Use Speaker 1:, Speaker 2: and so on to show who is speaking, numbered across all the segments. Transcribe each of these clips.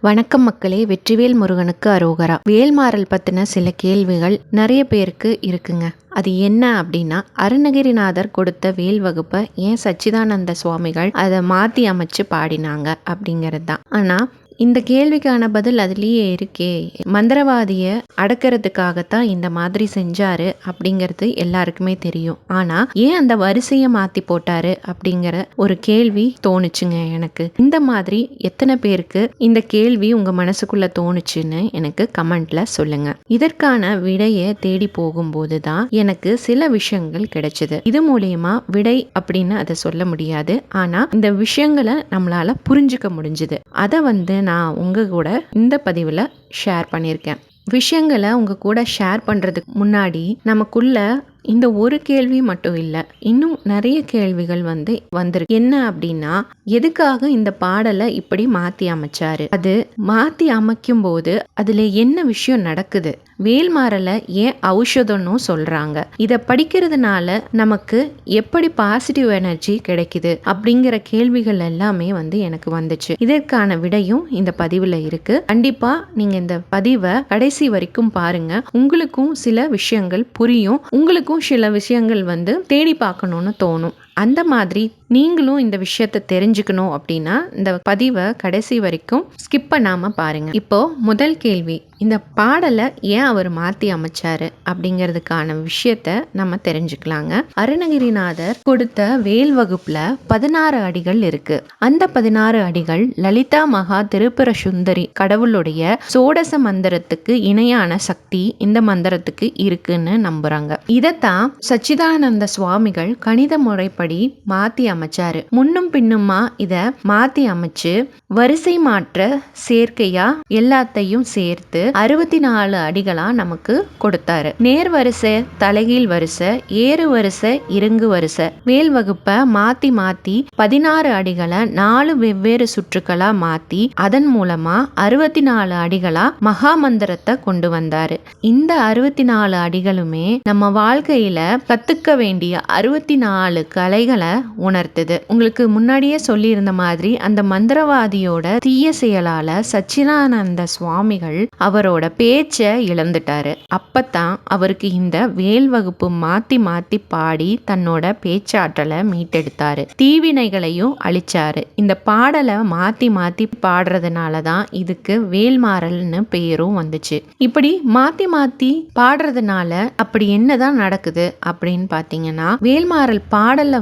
Speaker 1: வணக்கம் மக்களே, வெற்றிவேல் முருகனுக்கு அரோகரா. வேல்மாறல் பற்றின சில கேள்விகள் நிறைய பேருக்கு இருக்குங்க. அது என்ன அப்படின்னா, அருணகிரிநாதர் கொடுத்த வேல் வகுப்பை ஏன் சச்சிதானந்த சுவாமிகள் அதை மாற்றி அமைச்சு பாடினாங்க அப்படிங்கிறது தான். ஆனால் இந்த கேள்விக்கான பதில் அதுலேயே இருக்கே. மந்திரவாதியை அடக்கிறதுக்காகத்தான் இந்த மாதிரி செஞ்சாரு அப்படிங்கிறது எல்லாருக்குமே தெரியும். ஆனால் ஏன் அந்த வரிசையை மாற்றி போட்டாரு அப்படிங்கிற ஒரு கேள்வி தோணுச்சுங்க எனக்கு. இந்த மாதிரி எத்தனை பேருக்கு இந்த கேள்வி உங்கள் மனசுக்குள்ளே தோணுச்சுன்னு எனக்கு கமெண்ட்ல சொல்லுங்க. இதற்கான விடையை தேடி போகும்போது தான் எனக்கு சில விஷயங்கள் கிடைச்சது. இது மூலியமா விடை அப்படின்னு அதை சொல்ல முடியாது, ஆனால் இந்த விஷயங்களை நம்மளால புரிஞ்சுக்க முடிஞ்சுது. அதை நான் உங்க கூட இந்த பதிவில் ஷேர் பண்ணியிருக்கேன். விஷயங்களை உங்க கூட ஷேர் பண்ணுறதுக்கு முன்னாடி நமக்குள்ள இந்த ஒரு கேள்வி மட்டும் இல்லை, இன்னும் நிறைய கேள்விகள் வந்திருக்கு. என்ன அப்படின்னா, எதுக்காக இந்த பாடலை இப்படி மாற்றி அமைச்சாரு, அது மாற்றி அமைக்கும் போது அதில் என்ன விஷயம் நடக்குது, வேல்மாறலை ஏன் ஔஷதம்னு சொல்கிறாங்க, இதை படிக்கிறதுனால நமக்கு எப்படி பாசிட்டிவ் எனர்ஜி கிடைக்குது அப்படிங்கிற கேள்விகள் எல்லாமே எனக்கு வந்துச்சு. இதற்கான விடையும் இந்த பதிவில் இருக்கு. கண்டிப்பாக நீங்கள் இந்த பதிவை கடைசி வரைக்கும் பாருங்க. உங்களுக்கும் சில விஷயங்கள் புரியும், உங்களுக்கு சில விஷயங்கள் தேடி பார்க்கணும்னு தோணும். அந்த மாதிரி நீங்களும் இந்த விஷயத்தை தெரிஞ்சுக்கணும் அப்படின்னா இந்த பதிவை கடைசி வரைக்கும் ஸ்கிப் பண்ணாம பாருங்க. இப்போ முதல் கேள்வி, இந்த பாடலை ஏன் அவர் மாற்றி அமைச்சாரு அப்படிங்கிறதுக்கான விஷயத்த நம்ம தெரிஞ்சுக்கலாங்க. அருணகிரிநாதர் கொடுத்த வேல் வகுப்புல 16 அடிகள் இருக்கு. அந்த 16 அடிகள் லலிதா மகா திருப்புர சுந்தரி கடவுளுடைய சோடச மந்திரத்துக்கு இணையான சக்தி இந்த மந்திரத்துக்கு இருக்குன்னு நம்புறாங்க. இதைத்தான் சச்சிதானந்த சுவாமிகள் கணித முறைப்படி மாத்தி அமைச்சாரு. முன்னும் பின்னுமா இத மாத்தி அமைச்சு வரிசை மாற்ற சேர்க்கையா எல்லாத்தையும் சேர்த்து 64 அடிகளா நமக்கு கொடுத்தாரு. நேர் வரிசை, தலைகீழ் வரிசை, ஏறு வரிசை, இறங்கு வரிசை, வேல் வகுப்பை மாத்தி மாத்தி 16 அடிகளை 4 வெவ்வேறு சுற்றுக்களா மாத்தி அதன் மூலமா 64 அடிகளா மகா மந்திரத்தை கொண்டு வந்தாரு. இந்த 64 அடிகளுமே நம்ம வாழ்க்கையில கத்துக்க வேண்டிய 64 கலைகளை உணர்த்துது. உங்களுக்கு முன்னாடியே சொல்லி இருந்த மாதிரி அந்த மந்திரவாதியோட தீய செயலால சச்சிதானந்த சுவாமிகள் அவரோட பேச்ச இழந்துட்டாரு. அப்பதான் அவருக்கு இந்த வேல் வகுப்பு மாத்தி மாத்தி பாடி தன்னோட பேச்சாற்றலை மீட்டெடுத்தாரு, தீவினைகளையும் அழிச்சாரு. இந்த பாடலை மாத்தி மாத்தி பாடுறதுனாலதான் இதுக்கு வேல்மாறல்னு பெயரும் வந்துச்சு. இப்படி மாத்தி மாத்தி பாடுறதுனால அப்படி என்னதான் நடக்குது அப்படின்னு பாத்தீங்கன்னா, வேல்மாறல் பாடல்ல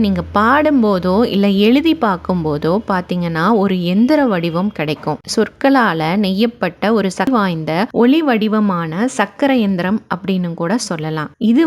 Speaker 1: நீங்க பாடும்போதோ இல்ல எழுதி பார்க்கும் போதோ பாத்தீங்கன்னா ஒரு எந்திர வடிவம் கிடைக்கும். சொற்களால நெய்யப்பட்ட ஒரு சக்தி வாய்ந்த ஒளி வடிவமான சக்கர எந்திரம் அப்படின்னு கூட சொல்லலாம். இது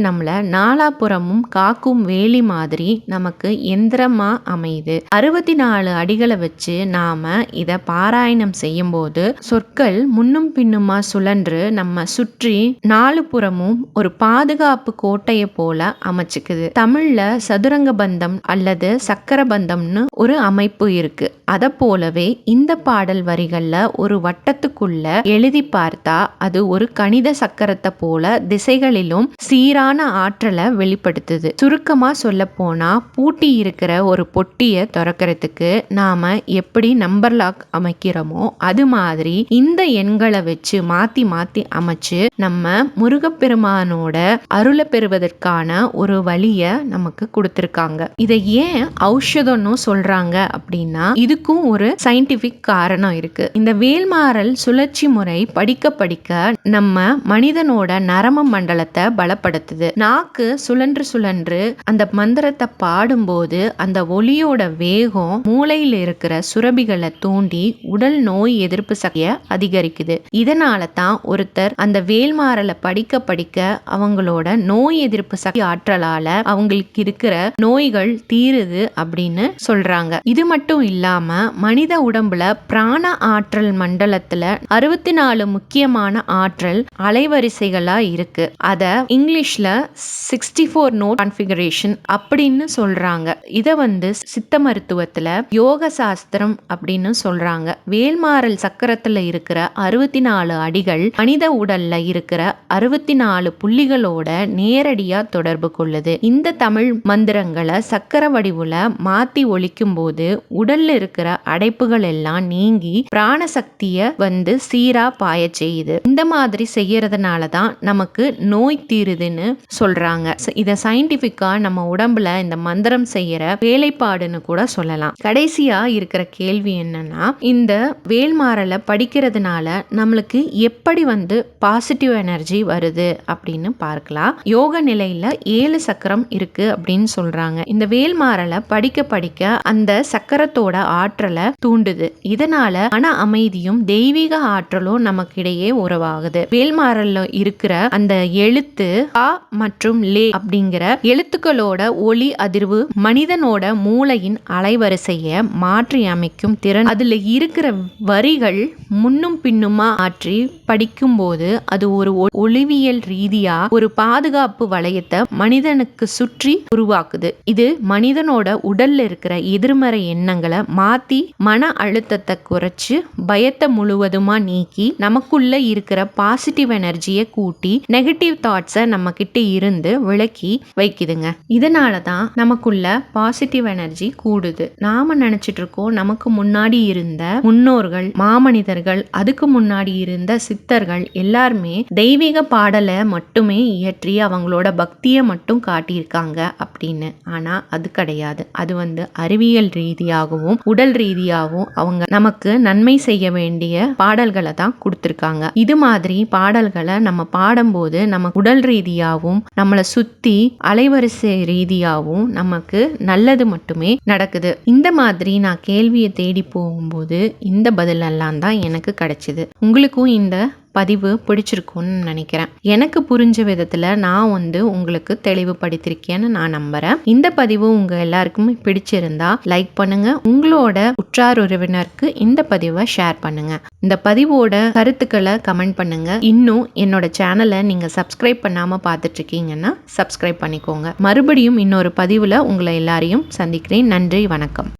Speaker 1: நம்மள நாலாபுறமும் காக்கும் வேலி மாதிரி நமக்கு எந்திரமா அமையுது. 64 அடிகளை வச்சு நாம இத பாராயணம் செய்யும் போது சொற்கள் முன்னும் பின்னுமா சுழன்று நம்ம சுற்றி 4 புறமும் ஒரு பாதுகாப்பு கோட்டையை போல அமைச்சுக்குது. தமிழ்ல சதுரங்க பந்தம் அல்லது சக்கர பந்தம்னு ஒரு அமைப்பு இருக்கு. அத போலவே இந்த பாடல் வரிகள்ல ஒரு வட்டத்துக்குள்ள எழுதி பார்த்தா அது ஒரு கணித சக்கரத்தை போல திசைகளிலும் சீரான ஆற்றலை வெளிப்படுத்துது. சுருக்கமா சொல்ல போனா, பூட்டி இருக்கிற ஒரு பொட்டியை திறக்கிறதுக்கு நாம எப்படி நம்பர் லாக் அமைக்கிறோமோ அது மாதிரி இந்த எண்களை வச்சு மாத்தி மாத்தி அமைச்சு நம்ம முருகப்பெருமானோட அருளை பெறுவதற்கான ஒரு வழிய நமக்கு கொடுத்திருக்காங்க. இதை ஏன் ஔஷதம்னு சொல்றாங்க அப்படின்னா, இதுக்கும் ஒரு சயின்டிபிக் காரணம் இருக்கு. இந்த வேல்மாறல் சுழற்சி முறை படிக்க படிக்க நம்ம மனிதனோட நரம்பு மண்டலத்தை பலப்படுத்துது. நாக்கு சுழன்று சுழன்று அந்த மந்திரத்தை பாடும்போது அந்த ஒளியோட வேகம் மூளையில் இருக்கிற சுரபிகளை தூண்டி உடல் நோய் எதிர்ப்பு சக்தியை அதிகரிக்குது. இதனால தான் ஒருத்தர் அந்த வேல்மாறலை படிக்க படிக்க அவங்களோட நோய் எதிர்ப்பு சக்தி ஆற்றலால அவங்களுக்கு இருக்கிற நோய்கள் தீருது அப்படின்னு சொல்றாங்க. இது மட்டும் இல்லாம மனித உடம்புல பிராண ஆற்றல் மண்டலத்துல 64 முக்கியமான ஆற்றல் அலைவரிசைகளா இருக்கு. அத இங்கிலீஷ்ல 64 நோட் கான்ஃபிகரேஷன் அப்படின்னு சொல்றாங்க. இத சித்த மருத்துவத்துல யோக சாஸ்திரம் அப்படின்னு சொல்றாங்க. வேல்மாறல் சக்கரத்துல இருக்கிற 64 அடிகள் மனித உடல்ல இருக்கிற 64 புள்ளிகளோட நேரடியா தொடர்பு கொள்ளுது. இந்த தமிழ் மந்திரங்களை சக்கர வடிவுல மாத்தி ஒலிக்கும் போது உடல்ல இருக்கிற இருக்கிற அடைப்புகள் எல்லாம் நீங்கி பிராண சக்திய வந்து சீரா பாய செய்யுது. இந்த மாதிரி செய்யறதுனால தான் நமக்கு நோய் தீருதுன்னு சொல்றாங்க. இத சயின்டிபிக்கா நம்ம உடம்புல இந்த மந்திரம் செய்யற வேலைப்பாடுன்னு கூட சொல்லலாம். கடைசியா இருக்கிற கேள்வி என்னன்னா, இந்த வேல்மாறலை படிக்கிறதுனால நம்மளுக்கு எப்படி வந்து பாசிட்டிவ் எனர்ஜி வருது அப்படின்னு பார்க்கலாம். யோக நிலையில 7 சக்கரம் இருக்கு அப்படின்னு சொல்றாங்க. இந்த வேல்மாறலை படிக்க படிக்க அந்த சக்கரத்தோட ஆற்றலை தூண்டுது. இதனால மன அமைதியும் தெய்வீக ஆற்றலும் நமக்கு இடையே உறவாகுது. வேல்மாறல்ல இருக்கிற அந்த எழுத்து ஆ மற்றும் லே அப்படிங்கிற எழுத்துக்களோட ஒளி அதிர்வு மனிதனோட மூளையின் அலைவரிசைய மாற்றி அமைக்கும் திறன் அதுல இருக்கிற வரிகள் முன்னும் பின்னுமா ஆற்றி படிக்கும்போது அது ஒரு ஒளிவியல் ரீதியா ஒரு பாதுகாப்பு வளையத்தை மனிதனுக்கு சுற்றி உருவாக்குது. இது மனிதனோட உடல்ல இருக்கிற எதிர்மறை எண்ணங்களை மாத்தி மன அழுத்தத்தை குறைச்சு பயத்தை முழுவதுமா நீக்கி நமக்குள்ள இருக்கிற பாசிட்டிவ் எனர்ஜியை கூட்டி நெகட்டிவ் தாட்ஸை நம்ம கிட்ட இருந்து விலக்கி வைக்குதுங்க. இதனாலதான் நமக்குள்ள பாசிட்டிவ் எனர்ஜி கூடுது. நாம நினைச்சிட்டு இருக்கோம் நமக்கு முன்னாடி இருந்த முன்னோர்கள், மாமனிதர்கள், அதுக்கு முன்னாடி இருந்த சித்தர்கள் எல்லாருமே தெய்வீக பாடலை மட்டுமே இயற்றி அவங்களோட பக்தியை மட்டும் காட்டியிருக்காங்க அப்படின்னு. ஆனா அது கிடையாது. அது வந்து அறிவியல் ரீதியாகவும் உடல் ரீதியாகவும் அவங்க நமக்கு நன்மை செய்ய வேண்டிய பாடல்களை தான் கொடுத்திருக்காங்க. இது மாதிரி பாடல்களை நம்ம பாடும்போது நம்ம உடல் ரீதியாகவும் நம்மளை சுத்தி அலைவரிசை ரீதியாகவும் நமக்கு நல்லது மட்டுமே நடக்குது. இந்த மாதிரி நான் கேள்வியை தேடி போகும்போது இந்த பதிலெல்லாம் தான் எனக்கு கிடைச்சது. உங்களுக்கும் இந்த பதிவு பிடிச்சிருக்கும்னு நினைக்கிறேன். எனக்கு புரிஞ்ச விதத்துல நான் வந்து உங்களுக்கு தெளிவுபடுத்திருக்கேன்னு நான் நம்புறேன். இந்த பதிவு உங்க எல்லாருக்குமே பிடிச்சிருந்தா லைக் பண்ணுங்க. உங்களோட உற்றார் உறவினருக்கு இந்த பதிவை ஷேர் பண்ணுங்க. இந்த பதிவோட கருத்துக்களை கமெண்ட் பண்ணுங்க. இன்னும் என்னோட சேனலை நீங்க சப்ஸ்கிரைப் பண்ணாம பார்த்துட்டு இருக்கீங்கன்னா சப்ஸ்கிரைப் பண்ணிக்கோங்க. மறுபடியும் இன்னொரு பதிவுல உங்களை எல்லாரையும் சந்திக்கிறேன். நன்றி, வணக்கம்.